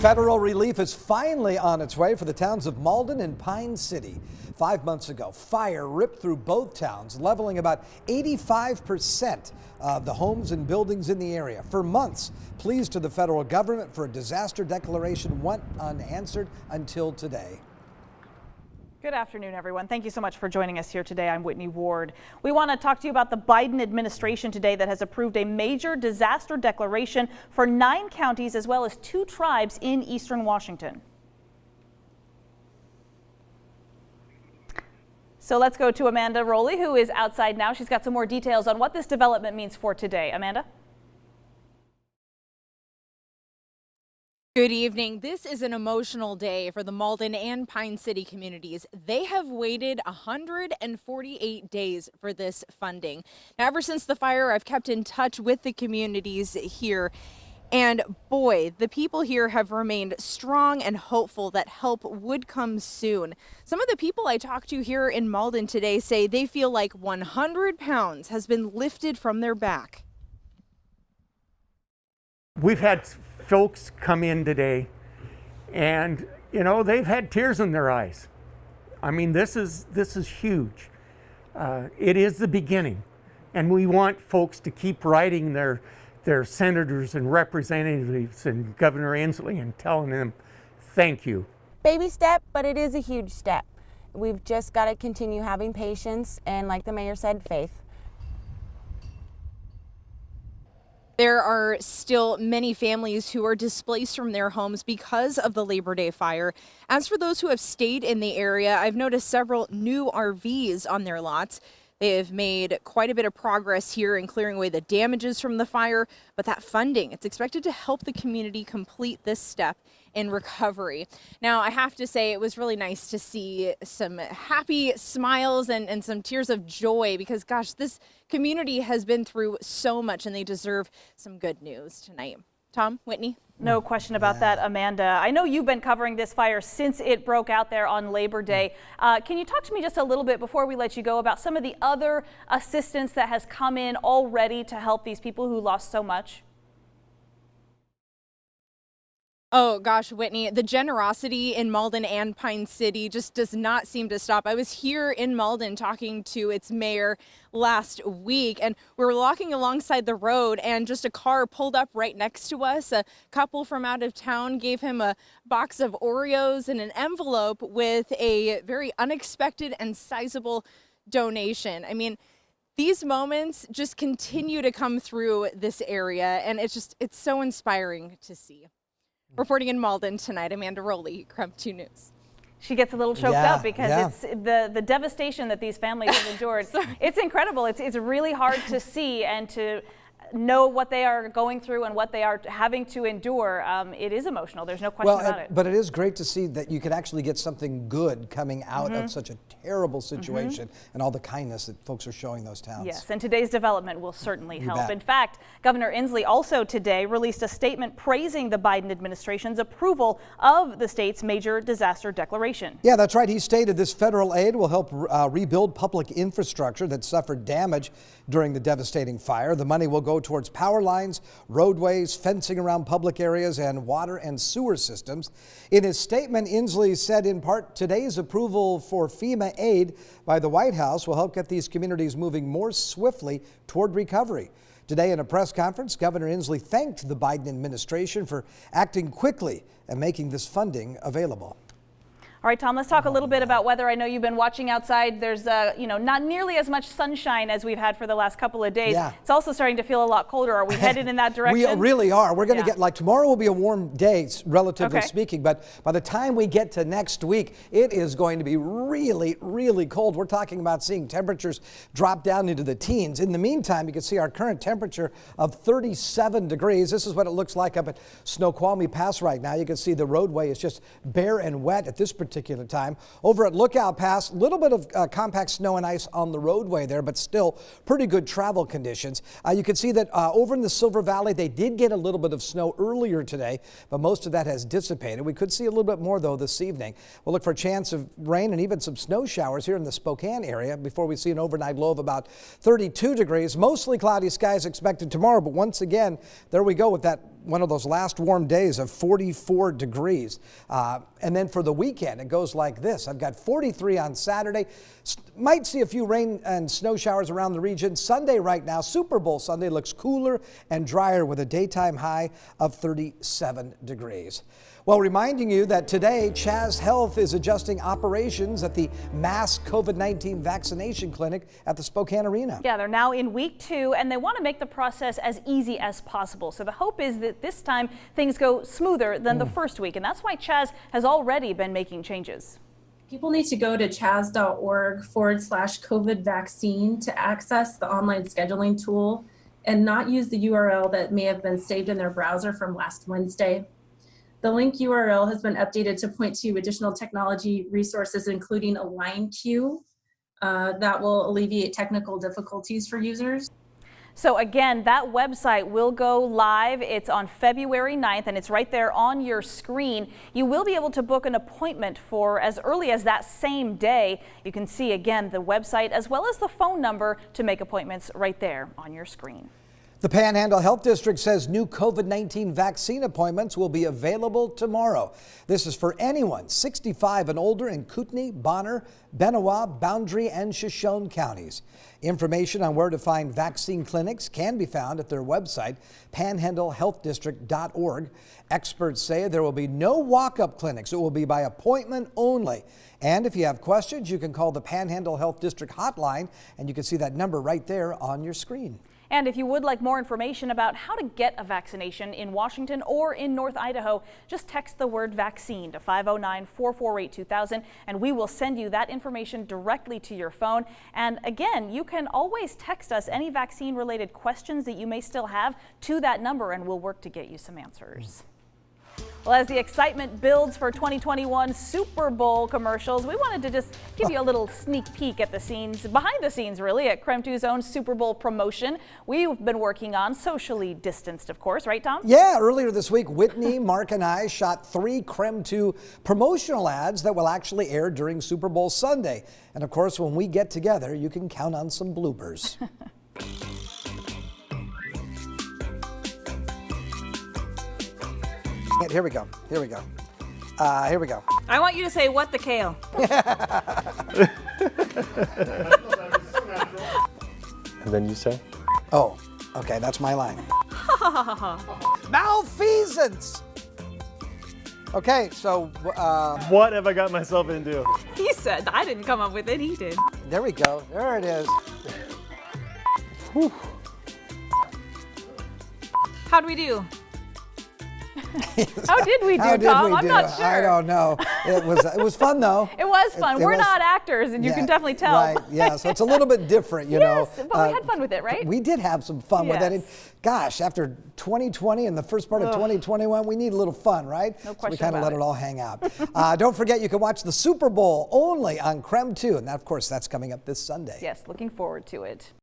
Federal relief is finally on its way for the towns of Malden and Pine City. 5 months ago, fire ripped through both towns, leveling about 85% of the homes and buildings in the area. For months, pleas to the federal government for a disaster declaration went unanswered until today. Good afternoon, everyone. Thank you so much for joining us here today. I'm Whitney Ward. We want to talk to you about the Biden administration today that has approved a major disaster declaration for 9 counties as well as 2 tribes in eastern Washington. So let's go to Amanda Rowley, who is outside now. She's got some more details on what this development means for today. Amanda? Good evening. This is an emotional day for the Malden and Pine City communities. They have waited 148 days for this funding. Now, ever since the fire, I've kept in touch with the communities here. And boy, the people here have remained strong and hopeful that help would come soon. Some of the people I talked to here in Malden today say they feel like 100 pounds has been lifted from their back. We've had folks come in today and, you know, they've had tears in their eyes. I mean, this is huge. It is the beginning, and we want folks to keep writing their senators and representatives and Governor Inslee and telling them thank you. Baby step, but it is a huge step. We've just got to continue having patience and, like the mayor said, faith. There are still many families who are displaced from their homes because of the Labor Day fire. As for those who have stayed in the area, I've noticed several new RVs on their lots. They have made quite a bit of progress here in clearing away the damages from the fire, but that funding, it's expected to help the community complete this step in recovery. Now, I have to say it was really nice to see some happy smiles and some tears of joy because, gosh, this community has been through so much and they deserve some good news tonight. Tom, Whitney? No question about that, Amanda. I know you've been covering this fire since it broke out there on Labor Day. Can you talk to me just a little bit before we let you go about some of the other assistance that has come in already to help these people who lost so much? Oh gosh, Whitney, the generosity in Malden and Pine City just does not seem to stop. I was here in Malden talking to its mayor last week, and we were walking alongside the road and just a car pulled up right next to us. A couple from out of town gave him a box of Oreos and an envelope with a very unexpected and sizable donation. I mean, these moments just continue to come through this area, and it's so inspiring to see. Reporting in Malden tonight, Amanda Rowley, Crump 2 News. She gets a little choked up because it's the devastation that these families have endured. It's incredible. It's really hard to see and to know what they are going through and what they are having to endure. It is emotional. There's no question about it. But it is great to see that you could actually get something good coming out of such a terrible situation and all the kindness that folks are showing those towns. Yes, and today's development will certainly help. bet. In fact, Governor Inslee also today released a statement praising the Biden administration's approval of the state's major disaster declaration. Yeah, that's right. He stated this federal aid will help rebuild public infrastructure that suffered damage during the devastating fire. The money will go towards power lines, roadways, fencing around public areas, and water and sewer systems. In his statement, Inslee said in part, today's approval for FEMA aid by the White House will help get these communities moving more swiftly toward recovery. Today in a press conference, Governor Inslee thanked the Biden administration for acting quickly and making this funding available. All right, Tom, let's talk a little bit about weather. I know you've been watching outside. There's, not nearly as much sunshine as we've had for the last couple of days. Yeah. It's also starting to feel a lot colder. Are we headed in that direction? We really are. We're going to get, like, tomorrow will be a warm day, relatively speaking, but by the time we get to next week, it is going to be really, really cold. We're talking about seeing temperatures drop down into the teens. In the meantime, you can see our current temperature of 37 degrees. This is what it looks like up at Snoqualmie Pass right now. You can see the roadway is just bare and wet at this particular time. Over at Lookout Pass, a little bit of compact snow and ice on the roadway there, but still pretty good travel conditions. You can see that over in the Silver Valley, they did get a little bit of snow earlier today, but most of that has dissipated. We could see a little bit more, though, this evening. We'll look for a chance of rain and even some snow showers here in the Spokane area before we see an overnight low of about 32 degrees. Mostly cloudy skies expected tomorrow, but once again, there we go with that one of those last warm days of 44 degrees. And then for the weekend, it goes like this. I've got 43 on Saturday. Might see a few rain and snow showers around the region. Sunday right now, Super Bowl Sunday, looks cooler and drier with a daytime high of 37 degrees. Well, reminding you that today, Chaz Health is adjusting operations at the mass COVID-19 vaccination clinic at the Spokane Arena. Yeah, they're now in week 2, and they want to make the process as easy as possible. So the hope is that this time things go smoother than the first week, and that's why Chaz has already been making changes. People need to go to chaz.org/COVID vaccine to access the online scheduling tool and not use the URL that may have been saved in their browser from last Wednesday. The link URL has been updated to point to additional technology resources, including a line queue that will alleviate technical difficulties for users. So again, that website will go live. It's on February 9th, and it's right there on your screen. You will be able to book an appointment for as early as that same day. You can see again the website as well as the phone number to make appointments right there on your screen. The Panhandle Health District says new COVID-19 vaccine appointments will be available tomorrow. This is for anyone 65 and older in Kootenai, Bonner, Benewah, Boundary, and Shoshone counties. Information on where to find vaccine clinics can be found at their website, panhandlehealthdistrict.org. Experts say there will be no walk-up clinics. It will be by appointment only. And if you have questions, you can call the Panhandle Health District hotline, and you can see that number right there on your screen. And if you would like more information about how to get a vaccination in Washington or in North Idaho, just text the word vaccine to 509-448-2000, and we will send you that information directly to your phone. And again, you can always text us any vaccine related questions that you may still have to that number, and we'll work to get you some answers. Well, as the excitement builds for 2021 Super Bowl commercials, we wanted to just give you a little sneak peek at the scenes, behind the scenes really, at KREM 2's own Super Bowl promotion we've been working on, socially distanced, of course, right, Tom? Yeah, earlier this week, Whitney, Mark, and I shot 3 KREM 2 promotional ads that will actually air during Super Bowl Sunday. And of course, when we get together, you can count on some bloopers. Here we go. Here we go. Here we go. I want you to say, "What the kale?" And then you say? Oh, okay, that's my line. Malfeasance! Okay, so... What have I got myself into? He said, I didn't come up with it, he did. There we go. There it is. Whew. How'd we do? How did we do, Tom? I'm not sure. I don't know. It was fun though. It was fun. We're not actors, and you can definitely tell. Right. Yeah. So it's a little bit different, you know. Yes, but we had fun with it, right? We did have some fun with it. And gosh, after 2020 and the first part of 2021, we need a little fun, right? No question so we kind of about let it all hang out. Don't forget, you can watch the Super Bowl only on KREM 2, and that, of course, that's coming up this Sunday. Yes, looking forward to it.